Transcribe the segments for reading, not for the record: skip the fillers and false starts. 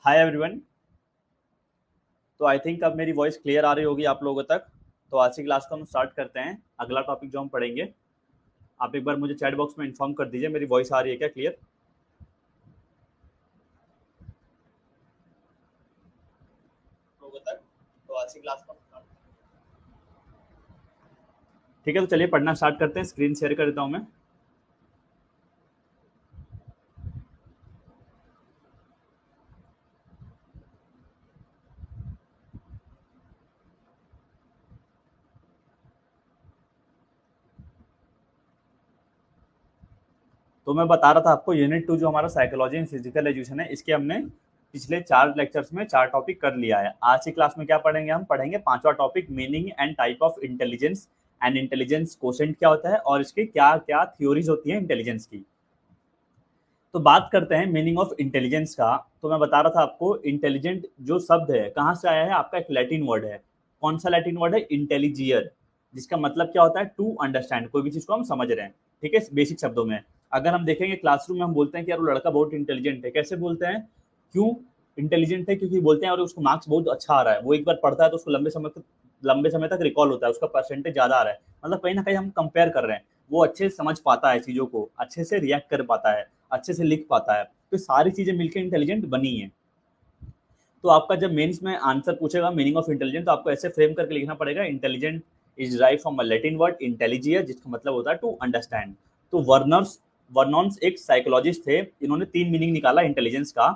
Hi everyone. तो I think अब मेरी वॉइस क्लियर आ रही होगी आप लोगों तक। तो आज की क्लास को हम स्टार्ट करते हैं। अगला टॉपिक जो हम पढ़ेंगे, आप एक बार मुझे चैट बॉक्स में इन्फॉर्म कर दीजिए मेरी वॉइस आ रही है क्या क्लियर। लोगों तक तो आज की क्लास को हम start- ठीक है, तो चलिए पढ़ना स्टार्ट करते हैं। स्क्रीन शेयर कर देता हूँ मैं। तो मैं बता रहा था आपको, यूनिट 2 जो हमारा साइकोलॉजी एंड फिजिकल एजुकेशन है, इसके हमने पिछले 4 लेक्चर्स में 4 टॉपिक कर लिया है। आज की क्लास में क्या पढ़ेंगे, हम पढ़ेंगे 5वां topic, meaning and type of intelligence and intelligence quotient क्या होता है और इसकी क्या क्या थ्योरीज होती है इंटेलिजेंस की। तो बात करते हैं मीनिंग ऑफ इंटेलिजेंस का। तो मैं बता रहा था आपको, इंटेलिजेंट जो शब्द है कहाँ से आया है, आपका एक लैटिन वर्ड है। कौन सा लैटिन वर्ड है? इंटेलिजियर, जिसका मतलब क्या होता है? टू अंडरस्टैंड, कोई भी चीज को हम समझ रहे हैं। ठीक है, बेसिक शब्दों में। अगर हम देखेंगे क्लासरूम में, हम बोलते हैं कि यार वो लड़का बहुत इंटेलिजेंट है। कैसे बोलते हैं? क्यों इंटेलिजेंट है? क्योंकि बोलते हैं और उसको मार्क्स बहुत अच्छा आ रहा है, वो एक बार पढ़ता है तो उसको लंबे समय तक रिकॉल होता है, उसका परसेंटेज ज्यादा आ रहा है। मतलब कहीं ना कहीं हम कंपेयर कर रहे हैं। वो अच्छे से समझ पाता है चीजों को, अच्छे से रिएक्ट कर पाता है, अच्छे से लिख पाता है। तो सारी चीजें मिलकर इंटेलिजेंट बनी है। तो आपका जब मेंस में आंसर पूछेगा मीनिंग ऑफ इंटेलिजेंट, तो आपको ऐसे फ्रेम करके लिखना पड़ेगा, intelligent is derived from a Latin word intelligere, जिसका मतलब होता है टू अंडरस्टैंड। तो वर्नॉन्स एक साइकोलॉजिस्ट थे, इन्होंने 3 मीनिंग निकाला इंटेलिजेंस का।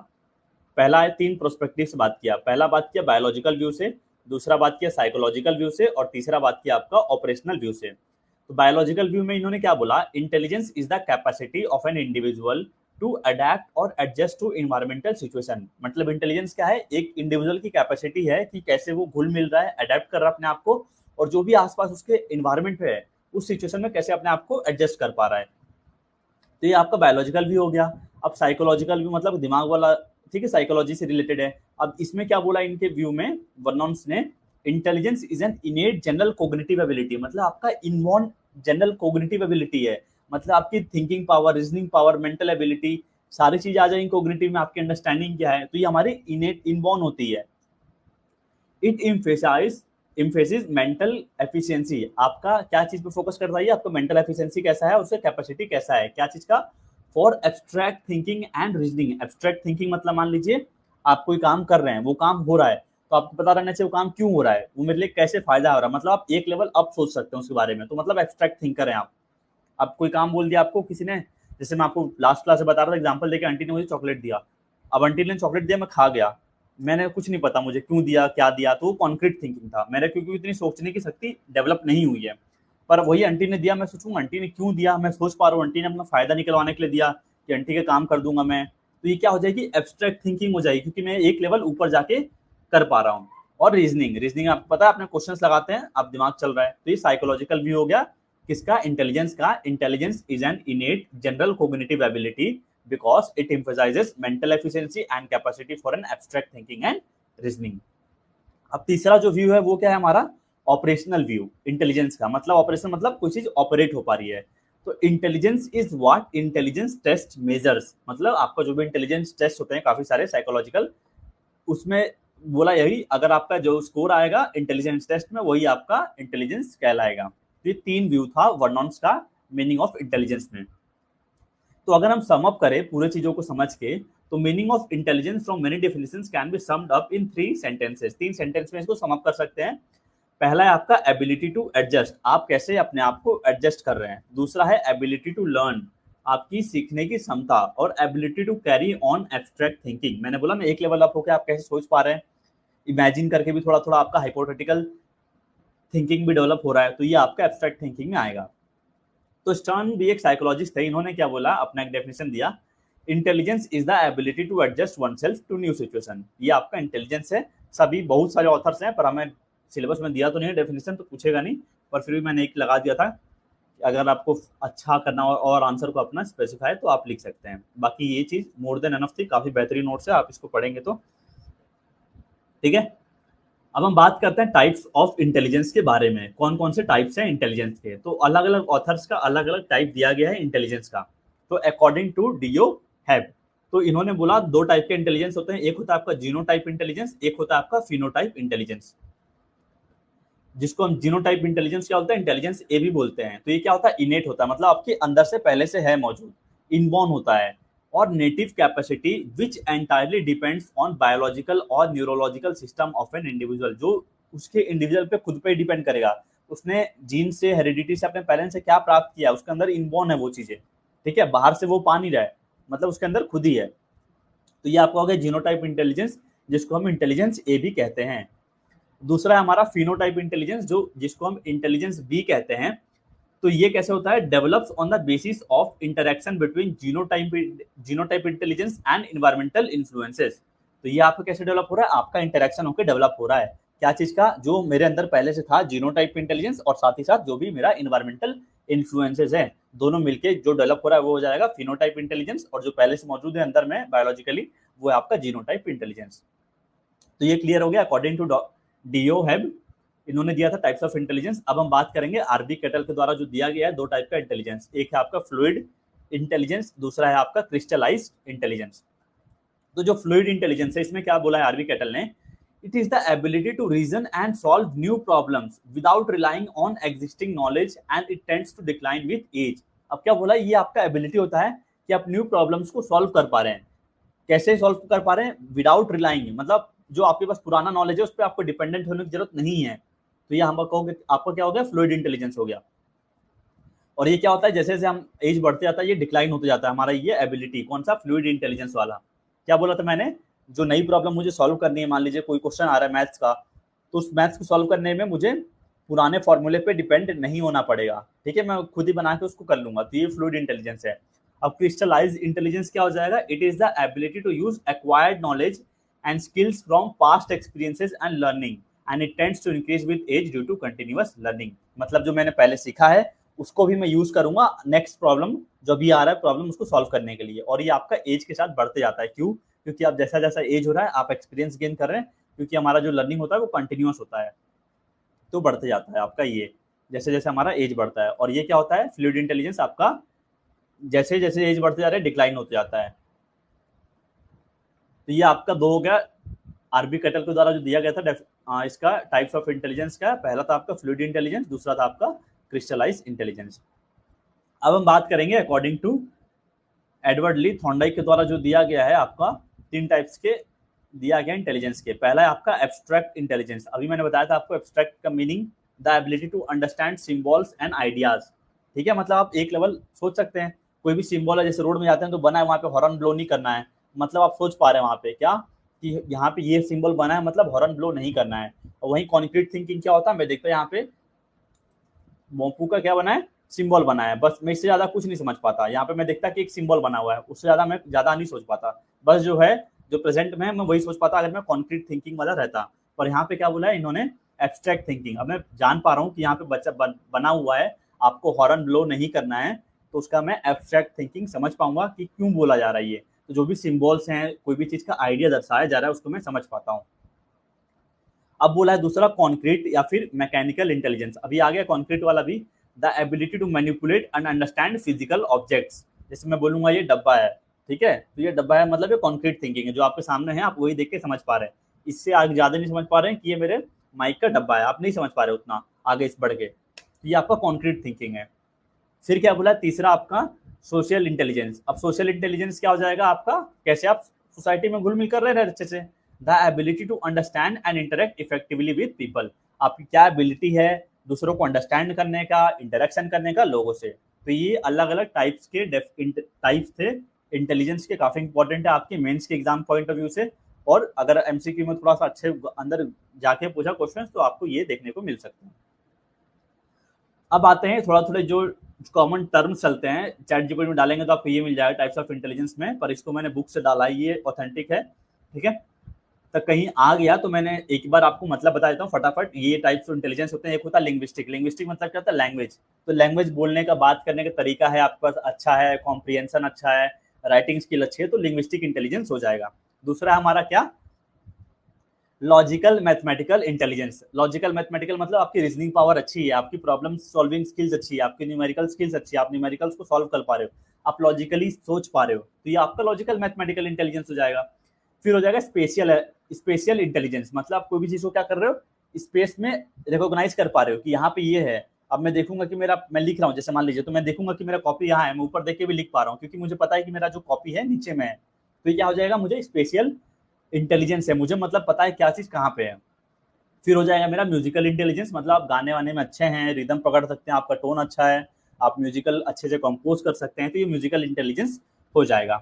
पहला है, 3 प्रोस्पेक्टिव से बात किया। पहला बात किया बायोलॉजिकल व्यू से, दूसरा बात किया साइकोलॉजिकल व्यू से, और तीसरा बात किया आपका ऑपरेशनल व्यू से। तो बायोलॉजिकल व्यू में इन्होंने क्या बोला, intelligence is the capacity of an individual to adapt और एडजस्ट टू इन्वायरमेंटल सिचुएशन। मतलब इंटेलिजेंस क्या है? एक इंडिविजुअल की कैपेसिटी है कि कैसे वो घुल मिल रहा है, अडेप्ट कर रहा है अपने आप को, और जो भी आसपास उसके इन्वायरमेंट है उस सिचुएशन में कैसे अपने आप को एडजस्ट कर पा रहा है। तो ये आपका बायोलॉजिकल व्यू हो गया। अब साइकोलॉजिकल व्यू मतलब दिमाग वाला, ठीक है, साइकोलॉजी से रिलेटेड है। अब इसमें क्या बोला इनके व्यू में, वर्नॉन्स ने, intelligence is an इनेट general cognitive ability. मतलब आपका इनबॉर्न जनरल कोग्निटिव एबिलिटी है। मतलब आपकी thinking power, reasoning power, mental ability, सारी चीज आ जाएंगी कोग्निटिव में। आपकी अंडरस्टैंडिंग क्या है, तो ये हमारी इनेट इनबॉर्न होती है। It emphasis mental efficiency. आपका क्या चीज पे फोकस करता है? आपका मेंटल एफिशिएंसी कैसा है, उसका कैपेसिटी कैसा है, क्या चीज का? For abstract thinking and reasoning. Abstract thinking मतलब मान लीजिए आप कोई काम कर रहे हैं, वो काम हो रहा है, तो आपको पता रहना चाहिए वो काम क्यों हो रहा है, वो मेरे लिए कैसे फायदा हो रहा है। मतलब आप एक लेवल अप सोच सकते हैं उसके बारे में, तो मतलब एब्स्ट्रैक्ट थिंकर हैं आप। अब कोई काम बोल दिया आपको किसी ने, जैसे मैं आपको लास्ट क्लास में बता रहा था, एग्जांपल देके आंटी ने मुझे चॉकलेट दिया। अब आंटी ने चॉकलेट दिया, मैं खा गया, मैंने कुछ नहीं पता मुझे क्यों दिया क्या दिया, तो वो कॉन्क्रीट थिंकिंग था मेरे, क्योंकि इतनी सोचने की शक्ति डेवलप नहीं हुई है। पर वही आंटी ने दिया, मैं सोचूं आंटी ने क्यों दिया, मैं सोच पा रहा हूँ आंटी ने अपना फायदा निकलवाने के लिए दिया, कि आंटी के काम कर दूंगा मैं। तो ये क्या हो जाएगी, एब्स्ट्रैक्ट थिंकिंग हो जाएगी, क्योंकि मैं एक लेवल ऊपर जाके कर पा रहा हूँ। और रीजनिंग, रीजनिंग आपको पता है, आपने क्वेश्चंस लगाते हैं, आप दिमाग चल रहा है, तो ये साइकोलॉजिकल व्यू हो गया। किसका? इंटेलिजेंस का। Intelligence is an इनेट general cognitive ability because it emphasizes mental efficiency and capacity for an abstract thinking and reasoning. अब तीसरा जो व्यू है वो क्या है हमारा? ऑपरेशनल व्यू इंटेलिजेंस का। मतलब ऑपरेशन मतलब कोई चीज ऑपरेट हो पा रही है। तो intelligence is what intelligence test measures. मतलब आपका जो भी इंटेलिजेंस टेस्ट होते हैं काफी सारे साइकोलॉजिकल, उसमें बोला यही, अगर आपका जो स्कोर आएगा इंटेलिजेंस टेस्ट में वही आपका इंटेलिजेंस कहलाएगा। तो ये 3 व्यू था वर्नॉन्स का मीनिंग ऑफ इंटेलिजेंस में। तो अगर हम सम अप करें पूरे चीजों को समझ के, तो meaning of intelligence from many definitions can be summed up in 3 sentences. 3 sentence में इसको सम अप कर सकते हैं। पहला है आपका एबिलिटी टू एडजस्ट, आप कैसे अपने आप को एडजस्ट कर रहे हैं। दूसरा है एबिलिटी टू लर्न, आपकी सीखने की क्षमता। और ability to carry on abstract thinking, मैंने बोला ना एक लेवल अप होकर आप कैसे सोच पा रहे हैं, इमेजिन करके भी थोड़ा थोड़ा आपका हाइपोथेटिकल थिंकिंग भी डेवलप हो रहा है, तो ये आपका एब्स्ट्रैक्ट थिंकिंग में आएगा। तो स्टर्न भी एक साइकोलॉजिस्ट थे, इन्होंने क्या बोला, अपना एक डेफिनेशन दिया, intelligence is the ability to adjust oneself to new situation. ये आपका इंटेलिजेंस है। सभी बहुत सारे ऑथर्स हैं, पर हमें सिलेबस में दिया तो नहीं है डेफिनेशन, तो पूछेगा नहीं, पर फिर भी मैंने एक लगा दिया था। अगर आपको अच्छा करना हो और आंसर को अपना स्पेसिफाई, तो आप लिख सकते हैं। बाकी ये चीज मोर देन एनफ थी, काफी बेहतरीन नोट्स है, आप इसको पढ़ेंगे तो ठीक है। अब हम बात करते हैं टाइप्स ऑफ इंटेलिजेंस के बारे में, कौन कौन से टाइप्स हैं इंटेलिजेंस के। तो अलग अलग ऑथर्स का अलग अलग टाइप दिया गया है इंटेलिजेंस का। तो अकॉर्डिंग टू डियो हैब, तो इन्होंने बोला दो टाइप के इंटेलिजेंस होते हैं, एक होता है आपका जीनोटाइप इंटेलिजेंस, एक होता है आपका फिनोटाइप इंटेलिजेंस, जिसको हम जीनोटाइप इंटेलिजेंस क्या होता है, इंटेलिजेंस ए भी बोलते हैं। तो ये क्या होता है, इनेट होता है, मतलब आपके अंदर से पहले से है मौजूद, इनबॉर्न होता है। और native capacity which entirely depends on biological और neurological system of an individual, जो उसके इंडिविजुअल पे खुद पे डिपेंड करेगा, उसने जीन से, हेरिडिटी से, अपने पेरेंट्स से क्या प्राप्त किया, उसके अंदर इनबॉर्न है वो चीजें, ठीक है, बाहर से वो पा नहीं रहा है, मतलब उसके अंदर खुद ही है। तो ये आपका हो गया जीनोटाइप इंटेलिजेंस, जिसको हम इंटेलिजेंस ए भी कहते हैं। दूसरा है हमारा फिनोटाइप इंटेलिजेंस, जो जिसको हम इंटेलिजेंस बी कहते हैं। तो ये कैसे होता है, develops on the basis of interaction between genotype intelligence and environmental influences. तो ये आपका कैसे डेवलप हो रहा है, आपका इंटरेक्शन होकर डेवलप हो रहा है, क्या चीज का, जो मेरे अंदर पहले से था जीनोटाइप इंटेलिजेंस, और साथ ही साथ जो भी मेरा इन्वायरमेंटल इन्फ्लुएंसेस है, दोनों मिलके जो डेवलप हो रहा है वो हो जाएगा फिनोटाइप इंटेलिजेंस, और जो पहले से मौजूद है अंदर में बायोलॉजिकली, वो है आपका जीनोटाइप इंटेलिजेंस। तो ये क्लियर हो गया अकॉर्डिंग टू डीओ हैब, इन्होंने दिया था टाइप्स ऑफ इंटेलिजेंस। अब हम बात करेंगे आरबी कैटल के द्वारा जो दिया गया है दो टाइप का इंटेलिजेंस, एक है आपका फ्लूइड इंटेलिजेंस, दूसरा है आपका क्रिस्टलाइज्ड इंटेलिजेंस। तो जो फ्लूइड इंटेलिजेंस है, इसमें क्या बोला है आरबी कैटल ने, it is the ability to reason and solve new problems without relying on existing knowledge and it tends to decline with age. अब क्या बोला, ये आपका एबिलिटी होता है कि आप न्यू प्रॉब्लम्स को सॉल्व कर पा रहे हैं। कैसे सॉल्व कर पा रहे हैं, विदाउट रिलाइंग, मतलब जो आपके पास पुराना नॉलेज है उस पर आपको डिपेंडेंट होने की जरूरत नहीं है। तो ये हम कहोगे आपका क्या हो गया, फ्लूइड इंटेलिजेंस हो गया। और ये क्या होता है, जैसे जैसे हम एज बढ़ते जाता है ये डिक्लाइन होते जाता है हमारा ये एबिलिटी, कौन सा, फ्लूइड इंटेलिजेंस वाला। क्या बोला था मैंने, जो नई प्रॉब्लम मुझे सॉल्व करनी है, मान लीजिए कोई क्वेश्चन आ रहा है मैथ्स का, तो उस मैथ्स को सॉल्व करने में मुझे पुराने फॉर्मूले पे डिपेंड नहीं होना पड़ेगा, ठीक है, मैं खुद ही बना के उसको कर लूंगा। तो ये फ्लूइड इंटेलिजेंस है। अब क्रिस्टलाइज इंटेलिजेंस क्या हो जाएगा, it is the ability to use acquired knowledge and skills from past experiences and learning and it tends to increase with age due to continuous learning. मतलब जो मैंने पहले सीखा है उसको भी मैं यूज करूंगा नेक्स्ट प्रॉब्लम जो भी आ रहा है प्रॉब्लम उसको सॉल्व करने के लिए, और ये आपका एज के साथ बढ़ते जाता है। क्यों, क्योंकि आप जैसा जैसा एज हो रहा है आप एक्सपीरियंस गेन कर रहे हैं, क्योंकि हमारा जो लर्निंग होता है वो कंटिन्यूअस होता है, तो बढ़ते जाता है आपका ये, जैसे जैसे हमारा एज बढ़ता है। और ये क्या होता है, फ्लूइड इंटेलिजेंस आपका जैसे जैसे एज बढ़ते जा रहा है डिक्लाइन होते जाता है। तो ये आपका दो हो गया आरबी कैटल के द्वारा जो दिया गया था इसका टाइप्स ऑफ इंटेलिजेंस का, पहला था आपका फ्लूइड इंटेलिजेंस, दूसरा था आपका क्रिस्टलाइज इंटेलिजेंस। अब हम बात करेंगे according to Edward Lee Thorndike के द्वारा जो दिया गया है आपका तीन टाइप्स के दिया गया इंटेलिजेंस के। पहला है आपका एब्स्ट्रैक्ट इंटेलिजेंस, अभी मैंने बताया था आपको एब्स्ट्रैक्ट का meaning the ability to understand symbols and ideas, ठीक है, मतलब आप एक लेवल सोच सकते हैं, कोई भी सिंबल है, जैसे रोड में जाते हैं तो बना है वहाँ पे हॉर्न ब्लो नहीं करना है, मतलब आप सोच पा रहे हैं वहाँ पे क्या कि यहाँ पे ये सिंबल बना है मतलब हॉर्न ब्लो नहीं करना है। और वहीं कॉन्क्रीट थिंकिंग क्या होता है, मैं देखता हूँ यहाँ पे मोपू का क्या बना है, सिंबल बना है, बस मैं इससे ज्यादा कुछ नहीं समझ पाता। यहाँ पे मैं देखता कि एक सिंबल बना हुआ है, उससे ज्यादा मैं ज्यादा नहीं सोच पाता, बस जो है जो प्रेजेंट में है मैं वही सोच पाता अगर मैं कॉन्क्रीट थिंकिंग वाला रहता। पर यहाँ पे क्या बोला है इन्होंने, एब्स्ट्रैक्ट थिंकिंग। अब मैं जान पा रहा हूँ कि यहाँ पे बच्चा बना हुआ है, आपको हॉर्न ब्लो नहीं करना है, तो उसका मैं एब्स्ट्रैक्ट थिंकिंग समझ पाऊंगा कि क्यों बोला जा रहा है ये। तो जो भी सिंबल्स हैं, कोई भी चीज का आइडिया दर्शाया जा रहा है उसको मैं समझ पाता हूँ। अब बोला है दूसरा कॉन्क्रीट या फिर मैकेनिकल इंटेलिजेंस, अभी आ गया कॉन्क्रीट वाला भी, the ability to manipulate and understand physical objects. जैसे मैं बोलूंगा ये डब्बा है, ठीक है, तो ये डब्बा है मतलब ये कॉन्क्रीट थिंकिंग है, जो आपके सामने है आप वही देख के समझ पा रहे हैं। इससे आगे ज्यादा नहीं समझ पा रहे हैं कि ये मेरे माइक का डब्बा है, आप नहीं समझ पा रहे उतना आगे इस बढ़ के, तो ये आपका कॉन्क्रीट थिंकिंग है। फिर क्या बोला तीसरा आपका सोशल इंटेलिजेंस। अब सोशल इंटेलिजेंस क्या हो जाएगा आपका, कैसे आप सोसाइटी में घुल मिल कर रहे हैं अच्छे से, the ability to understand and interact effectively with people. आपकी क्या एबिलिटी है दूसरों को अंडरस्टैंड करने का, इंटरेक्शन करने का लोगों से। तो ये अलग अलग टाइप्स के टाइप्स थे इंटेलिजेंस के, काफी इंपॉर्टेंट है आपके मेंस के एग्जाम पॉइंट ऑफ व्यू से, और अगर एमसीक्यू में थोड़ा सा अच्छे अंदर जाके पूछा क्वेश्चन तो आपको ये देखने को मिल सकते हैं। अब आते हैं थोड़ा थोड़े जो कॉमन टर्म्स चलते हैं, चैट जीपीटी में डालेंगे तो आपको ये मिल जाएगा टाइप्स ऑफ इंटेलिजेंस में, पर इसको मैंने बुक से डाला है, ये ऑथेंटिक है, ठीक है। तो कहीं आ गया तो मैंने एक बार आपको मतलब बता देता हूँ फटाफट। ये टाइप्स ऑफ इंटेलिजेंस होते हैं, एक होता है लिंग्विस्टिक। लिंग्विस्टिक मतलब क्या होता है, लैंग्वेज। तो लैंग्वेज बोलने का, बात करने का तरीका है आपके पास अच्छा है, कॉम्प्रिहेंशन अच्छा है, राइटिंग स्किल अच्छी है, तो लिंग्विस्टिक इंटेलिजेंस हो जाएगा। दूसरा हमारा क्या, logical mathematical intelligence. Logical mathematical मतलब आपकी रीजनिंग पावर अच्छी है, आपकी प्रॉब्लम सॉल्विंग स्किल्स अच्छी है, आपकी न्यूमेरिकल स्किल्स अच्छी है, आप न्यूमेरिकल्स को सॉल्व कर पा रहे हो, आप लॉजिकली सोच पा रहे हो, तो ये आपका लॉजिकल मैथमेटिकल इंटेलिजेंस हो जाएगा। फिर हो जाएगा स्पेशियल इंटेलिजेंस, मतलब आप कोई भी चीज को क्या कर रहे हो, स्पेस में रिकॉग्नाइज कर पा रहे हो कि यहाँ पे ये है। अब मैं देखूंगा कि मैं लिख रहा हूँ, जैसे मान लीजिए, तो मैं देखूंगा कि मेरा कॉपी यहाँ है, मैं ऊपर देख के भी लिख पा रहा हूँ क्योंकि मुझे पता है कि मेरा जो कॉपी है नीचे में है। तो ये क्या हो जाएगा, मुझे स्पेशियल इंटेलिजेंस है, मुझे मतलब पता है क्या चीज कहाँ पे है। फिर हो जाएगा मेरा म्यूजिकल इंटेलिजेंस, मतलब आप गाने वाने में अच्छे हैं, रिदम पकड़ सकते हैं, आपका टोन अच्छा है, आप म्यूजिकल अच्छे से कंपोज कर सकते हैं, तो ये म्यूजिकल इंटेलिजेंस हो जाएगा।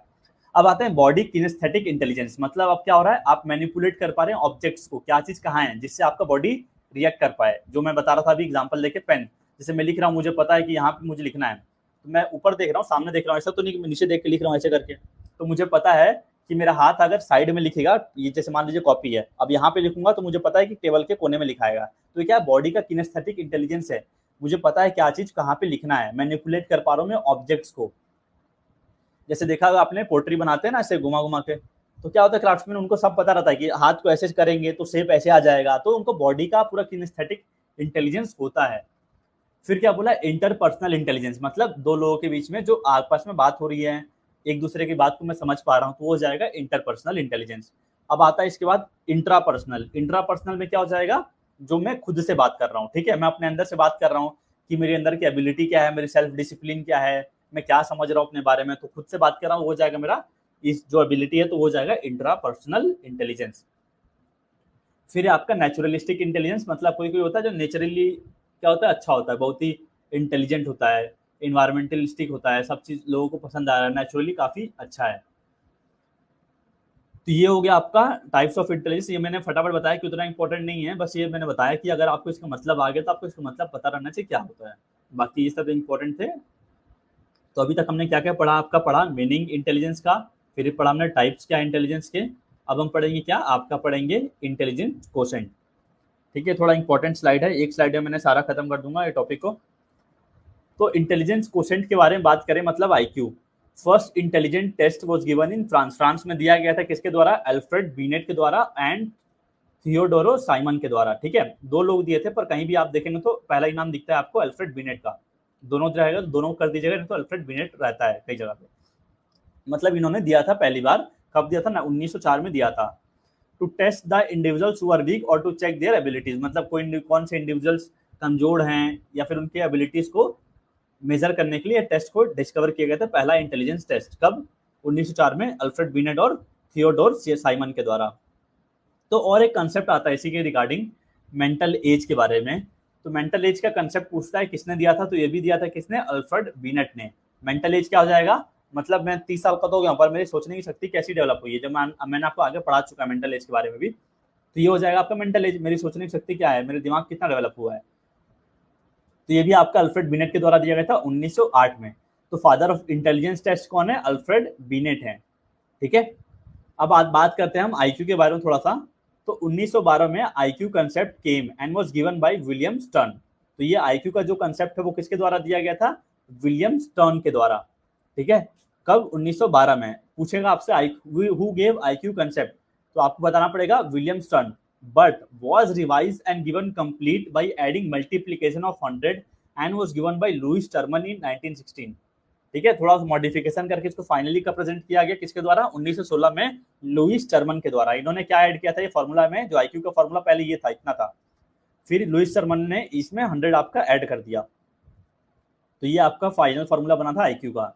अब आते हैं बॉडी किनेस्थेटिक इंटेलिजेंस, मतलब अब क्या हो रहा है, आप मैनिपुलेट कर पा रहे हैं ऑब्जेक्ट्स को, क्या चीज कहाँ है, जिससे आपका बॉडी रिएक्ट कर पाए। जो मैं बता रहा था अभी एग्जांपल लेके, पेन, जैसे मैं लिख रहा हूँ, मुझे पता है कि यहाँ पे मुझे लिखना है, तो मैं ऊपर देख रहा हूँ, सामने देख रहा हूँ, ऐसा तो नहीं कि मैं नीचे देख के लिख रहा हूँ ऐसे करके, तो मुझे पता है कि मेरा हाथ अगर साइड में लिखेगा, ये जैसे मान लीजिए कॉपी है, अब यहाँ पे लिखूंगा तो मुझे पता है कि टेबल के कोने में लिखाएगा। तो ये क्या बॉडी का किनेस्थेटिक इंटेलिजेंस है, मुझे पता है क्या चीज कहाँ पे लिखना है, मैनिपुलेट कर पा रहा हूँ मैं ऑब्जेक्ट्स को। जैसे देखा होगा आपने, पोट्री बनाते हैं ना ऐसे घुमा घुमा के, तो क्या होता है, क्राफ्ट्समैन उनको सब पता रहता है कि हाथ को ऐसे करेंगे तो शेप ऐसे आ जाएगा, तो उनको बॉडी का पूरा किनेस्थेटिक इंटेलिजेंस होता है। फिर क्या बोला, इंटरपर्सनल इंटेलिजेंस, मतलब दो लोगों के बीच में जो आपस में बात हो रही है, एक दूसरे की बात को मैं समझ पा रहा हूँ, तो वो हो जाएगा इंटरपर्सनल इंटेलिजेंस। अब आता है इसके बाद इंट्रापर्सनल। इंट्रापर्सनल में क्या हो जाएगा, जो मैं खुद से बात कर रहा हूँ, ठीक है, मैं अपने अंदर से बात कर रहा हूँ कि मेरे अंदर की एबिलिटी क्या है, मेरी सेल्फ डिसिप्लिन क्या है, मैं क्या समझ रहा हूँ अपने बारे में, तो खुद से बात कर रहा हूँ, हो जाएगा मेरा इस जो एबिलिटी है, तो हो जाएगा इंट्रापर्सनल इंटेलिजेंस। फिर आपका नेचुरलिस्टिक इंटेलिजेंस, मतलब कोई कोई होता है जो नेचुरली क्या होता है, अच्छा होता है, बहुत ही इंटेलिजेंट होता है, इन्वायरमेंटलिस्टिक होता है, सब चीज लोगों को पसंद आ रहा है, नेचुरली काफी अच्छा है। तो ये हो गया आपका टाइप्स ऑफ इंटेलिजेंस। ये मैंने फटाफट बताया कि उतना इंपॉर्टेंट नहीं है, बस ये मैंने बताया कि अगर आपको इसका मतलब आ गया तो आपको इसका मतलब पता रहना चाहिए क्या होता है, बाकी ये सब इंपॉर्टेंट थे। तो अभी तक हमने क्या क्या पढ़ा, आपका पढ़ा मीनिंग इंटेलिजेंस का, फिर पढ़ा हमने टाइप्स क्या इंटेलिजेंस के। अब हम पढ़ेंगे क्या, आपका पढ़ेंगे इंटेलिजेंट कोशेंट। ठीक है, थोड़ा इंपॉर्टेंट स्लाइड है, एक स्लाइड में मैंने सारा खत्म कर दूंगा ये टॉपिक को। तो इंटेलिजेंस कोशेंट के बारे में बात करें, मतलब IQ. First intelligent test was given in France. France में दिया गया था किसके द्वारा, अल्फ्रेड बीनेट के द्वारा एंड थियोडोरो साइमन के द्वारा। ठीक है, दो लोग दिए थे, पर कहीं भी आप देखेंगे तो पहला इनाम दिखता है आपको अल्फ्रेड बीनेट का। दोनों रहेगा तो दोनों कर दीजिएगा, नहीं तो अल्फ्रेड बीनेट रहता है कई जगह पे। मतलब इन्होंने दिया था पहली बार, कब दिया था ना, 1904 में दिया था। To test the individuals who are weak और टू चेक देयर एबिलिटीज, मतलब कोई कौन से इंडिविजुअल्स कमजोर हैं या फिर उनके एबिलिटीज को मेजर करने के लिए टेस्ट को डिस्कवर किया गया था, पहला इंटेलिजेंस टेस्ट कब, 1904 में अल्फ्रेड बीनेट और थियोडोर साइमन के द्वारा। तो और एक कंसेप्ट आता है इसी के रिगार्डिंग, मेंटल एज के बारे में। तो मेंटल एज का कंसेप्ट पूछता है किसने दिया था, तो ये भी दिया था किसने, अल्फ्रेड बीनेट ने। मेंटल एज क्या हो जाएगा, मतलब मैं 30 साल का तो हो गया, पर मेरी सोचने की शक्ति कैसी डेवलप हुई है, जब मैंने आपको आगे पढ़ा चुका है मेंटल एज के बारे में भी। तो ये हो जाएगा आपका मेंटल एज, मेरी सोचने की शक्ति क्या है, मेरे दिमाग कितना डेवलप हुआ है। तो ये भी आपका अल्फ्रेड बीनेट के द्वारा दिया गया था 1908 में। तो फादर ऑफ इंटेलिजेंस टेस्ट कौन है, अल्फ्रेड बीनेट है। ठीक है, अब आज बात करते हैं हम आईक्यू के बारे में थोड़ा सा। तो 1912 में IQ concept came and was given by William stern. तो ये आईक्यू का जो कंसेप्ट है वो किसके द्वारा दिया गया था, विलियम स्टर्न के द्वारा। ठीक है, कब, 1912 में। पूछेगा आपसे हु गेव आईक्यू कंसेप्ट, तो आपको बताना पड़ेगा William stern, but was revised and given complete by adding multiplication of 100 and was given by Louis Terman in 1916। ठीक है, थोड़ा मॉडिफिकेशन करके इसको फाइनली का प्रेजेंट किया गया किसके द्वारा, 1916 में लुइस टर्मन के द्वारा। इन्होंने क्या ऐड किया था ये फॉर्मूला में, जो आईक्यू का फॉर्मूला पहले ये था, इतना था, फिर लुइस टर्मन ने इसमें 100 आपका ऐड कर दिया, तो ये आपका फाइनल फॉर्मूला बना था आईक्यू का।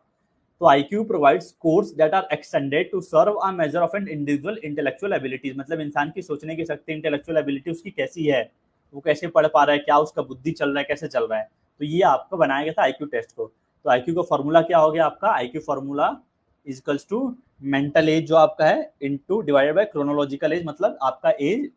तो IQ provides scores that are extended to serve a measure of an individual intellectual abilities, मतलब इंसान की सोचने की शक्ति, इंटेलेक्चुअल एबिलिटी उसकी कैसी है, वो कैसे पढ़ पा रहा है, क्या उसका बुद्धि चल रहा है, कैसे चल रहा है। तो ये आपको बनाया गया था आईक्यू टेस्ट को। तो आईक्यू का फॉर्मूला क्या हो गया आपका, IQ formula equals to mental age जो आपका है into divided by chronological age, मतलब आपका एज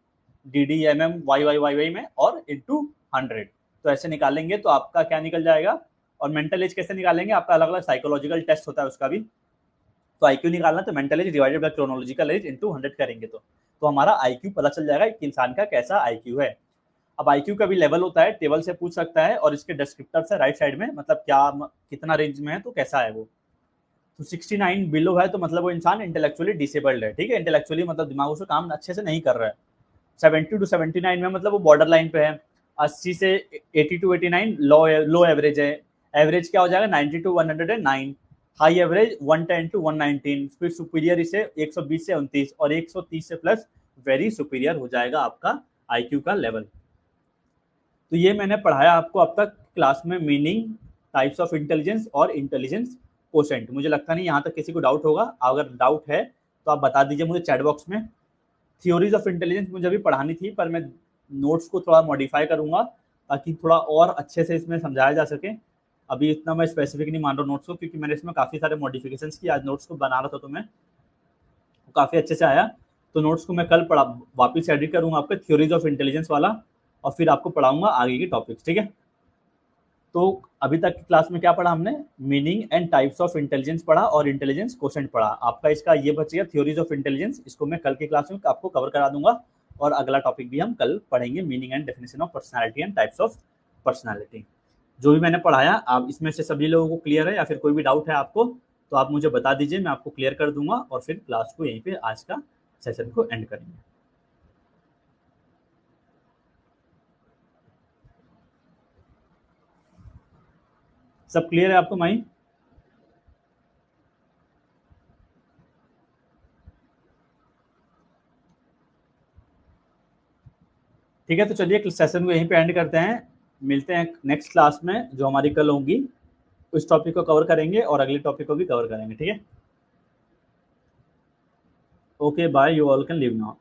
DDMM YYYY में और इनटू 100। तो ऐसे निकालेंगे तो आपका क्या निकल जाएगा। और मेंटल एज कैसे निकालेंगे, आपका अलग अलग साइकोलॉजिकल टेस्ट होता है उसका भी। तो आईक्यू निकालना तो mental as divided by chronological as into 100 करेंगे तो हमारा आईक्यू पता चल जाएगा कि इंसान का कैसा आईक्यू है। अब आईक्यू का भी लेवल होता है, टेबल से पूछ सकता है, और इसके डिस्क्रिप्टर्स है राइट साइड में, मतलब क्या कितना रेंज में है तो कैसा है वो। तो 69 बिलो है तो मतलब वो इंसान इंटेलेक्चुअली डिसेबल्ड है। ठीक है, इंटेलेक्चुअली मतलब दिमाग से काम अच्छे से नहीं कर रहा है। 70 to 79 में मतलब वो बॉर्डर लाइन पे है। 80 से 80 to 89 लो एवरेज है। एवरेज क्या हो जाएगा, 90 to 109। हाई एवरेज 110 to 119, फिर सुपीरियर इसे 120 से 29 और 130 से प्लस वेरी सुपीरियर हो जाएगा आपका आईक्यू का लेवल। तो ये मैंने पढ़ाया आपको अब तक क्लास में मीनिंग, टाइप्स ऑफ इंटेलिजेंस और इंटेलिजेंस कोशेंट। मुझे लगता नहीं यहाँ तक किसी को डाउट होगा, अगर डाउट है तो आप बता दीजिए मुझे चैट बॉक्स में। थ्योरीज ऑफ इंटेलिजेंस मुझे अभी पढ़ानी थी, पर मैं नोट्स को थोड़ा मॉडिफाई करूँगा ताकि थोड़ा और अच्छे से इसमें समझाया जा सके। अभी इतना मैं स्पेसिफिक नहीं मान रहा हूँ नोट्स को, क्योंकि मैंने इसमें काफ़ी सारे मॉडिफिकेशंस किए। आज नोट्स को बना रहा था तो मैं काफ़ी अच्छे से आया। तो नोट्स को मैं कल पढ़ा वापस एडिट करूँगा आपके थ्योरीज ऑफ इंटेलिजेंस वाला, और फिर आपको पढ़ाऊँगा आगे के टॉपिक्स, ठीक है। तो अभी तक की क्लास में क्या पढ़ा हमने? Meaning and types of intelligence पढ़ा और इंटेलिजेंस क्वोशेंट पढ़ा। आपका इसका ये बच गया थ्योरीज ऑफ इंटेलिजेंस, इसको मैं कल की क्लास में आपको कवर करा दूंगा। और अगला टॉपिक भी हम कल पढ़ेंगे, meaning and definition of personality and types of personality. जो भी मैंने पढ़ाया आप इसमें से सभी लोगों को क्लियर है, या फिर कोई भी डाउट है आपको तो आप मुझे बता दीजिए, मैं आपको क्लियर कर दूंगा। और फिर क्लास को यहीं पे आज का सेशन को एंड करेंगे। सब क्लियर है आपको माई? ठीक है, तो चलिए सेशन को यहीं पे एंड करते हैं। मिलते हैं नेक्स्ट क्लास में जो हमारी कल होगी, उस टॉपिक को कवर करेंगे और अगले टॉपिक को भी कवर करेंगे, ठीक है। Okay bye, you all can leave now.